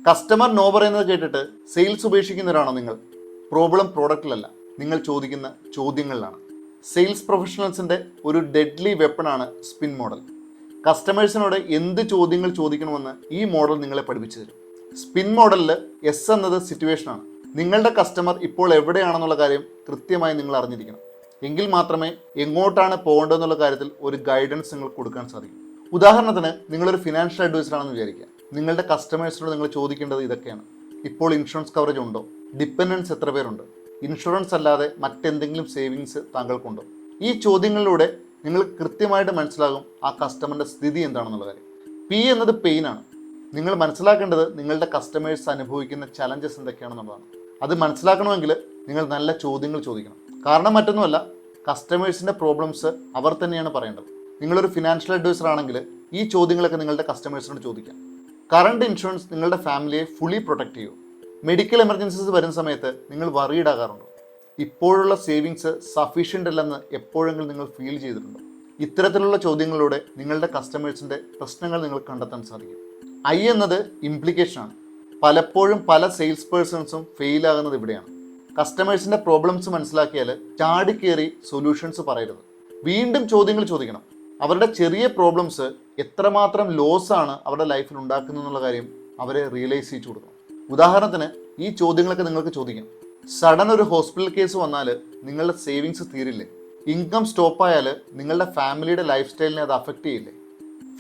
Customer no പറയുന്നത് കേട്ടിട്ട് sales ഉപേക്ഷിക്കുന്നവരാണോ നിങ്ങൾ? പ്രോബ്ലം പ്രോഡക്റ്റിലല്ല, നിങ്ങൾ ചോദിക്കുന്ന ചോദ്യങ്ങളിലാണ്. സെയിൽസ് പ്രൊഫഷണൽസിൻ്റെ ഒരു ഡെഡ്ലി വെപ്പണാണ് സ്പിൻ മോഡൽ. കസ്റ്റമേഴ്സിനോട് എന്ത് ചോദ്യങ്ങൾ ചോദിക്കണമെന്ന് ഈ മോഡൽ നിങ്ങളെ പഠിപ്പിച്ചു തരും. സ്പിൻ മോഡലിൽ എസ് എന്നത് സിറ്റുവേഷനാണ്. നിങ്ങളുടെ കസ്റ്റമർ ഇപ്പോൾ എവിടെയാണെന്നുള്ള കാര്യം കൃത്യമായി നിങ്ങൾ അറിഞ്ഞിരിക്കണം. എങ്കിൽ മാത്രമേ എങ്ങോട്ടാണ് പോകേണ്ടതെന്നുള്ള കാര്യത്തിൽ ഒരു ഗൈഡൻസ് നിങ്ങൾക്ക് കൊടുക്കാൻ സാധിക്കും. ഉദാഹരണത്തിന്, നിങ്ങളൊരു ഫിനാൻഷ്യൽ അഡ്വൈസർ ആണെന്ന് വിചാരിക്കുക. നിങ്ങളുടെ കസ്റ്റമേഴ്സിനോട് നിങ്ങൾ ചോദിക്കേണ്ടത് ഇതൊക്കെയാണ്: ഇപ്പോൾ ഇൻഷുറൻസ് കവറേജ് ഉണ്ടോ? ഡിപ്പെൻഡൻസ് എത്ര പേരുണ്ട്? ഇൻഷുറൻസ് അല്ലാതെ മറ്റെന്തെങ്കിലും സേവിങ്സ് താങ്കൾക്കുണ്ടോ? ഈ ചോദ്യങ്ങളിലൂടെ നിങ്ങൾ കൃത്യമായിട്ട് മനസ്സിലാകും ആ കസ്റ്റമറിൻ്റെ സ്ഥിതി എന്താണെന്നുള്ള കാര്യം. പി എന്നത് പെയിനാണ്. നിങ്ങൾ മനസ്സിലാക്കേണ്ടത് നിങ്ങളുടെ കസ്റ്റമേഴ്സ് അനുഭവിക്കുന്ന ചലഞ്ചസ് എന്തൊക്കെയാണെന്നുള്ളതാണ്. അത് മനസ്സിലാക്കണമെങ്കിൽ നിങ്ങൾ നല്ല ചോദ്യങ്ങൾ ചോദിക്കണം. കാരണം മറ്റൊന്നുമല്ല, കസ്റ്റമേഴ്സിൻ്റെ പ്രോബ്ലംസ് അവർ തന്നെയാണ് പറയേണ്ടത്. നിങ്ങളൊരു ഫിനാൻഷ്യൽ അഡ്വൈസർ ആണെങ്കിൽ ഈ ചോദ്യങ്ങളൊക്കെ നിങ്ങളുടെ കസ്റ്റമേഴ്സിനോട് ചോദിക്കാം. കറണ്ട് ഇൻഷുറൻസ് നിങ്ങളുടെ ഫാമിലിയെ ഫുള്ളി പ്രൊട്ടക്റ്റ് ചെയ്യും. മെഡിക്കൽ എമർജൻസീസ് വരുന്ന സമയത്ത് നിങ്ങൾ വറീഡ് ആകാറുണ്ടോ? ഇപ്പോഴുള്ള സേവിങ്സ് സഫീഷ്യൻ്റ് അല്ലെന്ന് എപ്പോഴെങ്കിലും നിങ്ങൾ ഫീൽ ചെയ്തിട്ടുണ്ടോ? ഇത്തരത്തിലുള്ള ചോദ്യങ്ങളിലൂടെ നിങ്ങളുടെ കസ്റ്റമേഴ്സിൻ്റെ പ്രശ്നങ്ങൾ നിങ്ങൾക്ക് കണ്ടെത്താൻ സാധിക്കും. ഐ എന്നത് ഇംപ്ലിക്കേഷനാണ്. പലപ്പോഴും പല സെയിൽസ് പേഴ്സൺസും ഫെയിലാകുന്നത് ഇവിടെയാണ്. കസ്റ്റമേഴ്സിൻ്റെ പ്രോബ്ലംസ് മനസ്സിലാക്കിയാൽ ചാടിക്കേറി സൊല്യൂഷൻസ് പറയരുത്. വീണ്ടും ചോദ്യങ്ങൾ ചോദിക്കണം. അവരുടെ ചെറിയ പ്രോബ്ലംസ് എത്രമാത്രം ലോസാണ് അവരുടെ ലൈഫിൽ ഉണ്ടാക്കുന്നത് എന്നുള്ള കാര്യം അവരെ റിയലൈസ് ചെയ്യിച്ചു കൊടുക്കണം. ഉദാഹരണത്തിന്, ഈ ചോദ്യങ്ങളൊക്കെ നിങ്ങൾക്ക് ചോദിക്കാം: സഡൻ ഒരു ഹോസ്പിറ്റൽ കേസ് വന്നാൽ നിങ്ങളുടെ സേവിങ്സ് തീരില്ലേ? ഇൻകം സ്റ്റോപ്പായാൽ നിങ്ങളുടെ ഫാമിലിയുടെ ലൈഫ് സ്റ്റൈലിനെ അത് അഫക്റ്റ് ചെയ്യില്ലേ?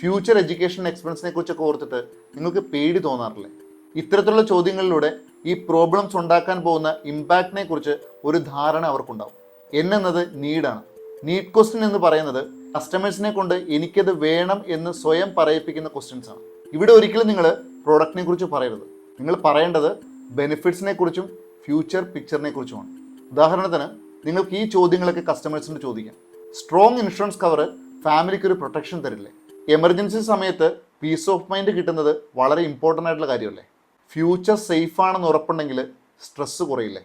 ഫ്യൂച്ചർ എഡ്യൂക്കേഷൻ എക്സ്പെൻസിനെ കുറിച്ചൊക്കെ ഓർത്തിട്ട് നിങ്ങൾക്ക് പേടി തോന്നാറില്ലേ? ഇത്തരത്തിലുള്ള ചോദ്യങ്ങളിലൂടെ ഈ പ്രോബ്ലംസ് ഉണ്ടാക്കാൻ പോകുന്ന ഇമ്പാക്റ്റിനെ കുറിച്ച് ഒരു ധാരണ അവർക്കുണ്ടാവും. എന്നത് നീഡാണ്. നീഡ് ക്വസ്റ്റ്യൻ എന്ന് പറയുന്നത് കസ്റ്റമേഴ്സിനെ കൊണ്ട് എനിക്കത് വേണം എന്ന് സ്വയം പറയിപ്പിക്കുന്ന ക്വസ്റ്റ്യൻസ് ആണ്. ഇവിടെ ഒരിക്കലും നിങ്ങൾ പ്രോഡക്റ്റിനെ കുറിച്ച് പറയരുത്. നിങ്ങൾ പറയേണ്ടത് ബെനിഫിറ്റ്സിനെ കുറിച്ചും ഫ്യൂച്ചർ പിക്ചറിനെ കുറിച്ചുമാണ്. ഉദാഹരണത്തിന്, നിങ്ങൾക്ക് ഈ ചോദ്യങ്ങളൊക്കെ കസ്റ്റമേഴ്സിന് ചോദിക്കാം: സ്ട്രോങ് ഇൻഷുറൻസ് കവർ ഫാമിലിക്ക് ഒരു പ്രൊട്ടക്ഷൻ തരില്ലേ? എമർജൻസി സമയത്ത് പീസ് ഓഫ് മൈൻഡ് കിട്ടുന്നത് വളരെ ഇമ്പോർട്ടൻ്റ് ആയിട്ടുള്ള കാര്യമല്ലേ? ഫ്യൂച്ചർ സേഫ് ആണെന്ന് ഉറപ്പുണ്ടെങ്കിൽ സ്ട്രെസ്സ് കുറയില്ലേ?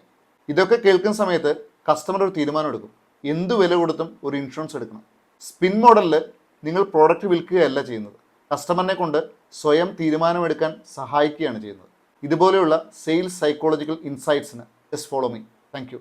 ഇതൊക്കെ കേൾക്കുന്ന സമയത്ത് കസ്റ്റമർ ഒരു തീരുമാനം എടുക്കും: എന്ത് വില കൊടുത്തും ഒരു ഇൻഷുറൻസ് എടുക്കണം. സ്പിൻ മോഡലിൽ നിങ്ങൾ പ്രോഡക്റ്റ് വിൽക്കുകയല്ല ചെയ്യുന്നത്, കസ്റ്റമറിനെ കൊണ്ട് സ്വയം തീരുമാനമെടുക്കാൻ സഹായിക്കുകയാണ് ചെയ്യുന്നത്. ഇതുപോലെയുള്ള സെയിൽസ് സൈക്കോളജിക്കൽ ഇൻസൈറ്റ്സിന് just follow me. Thank U.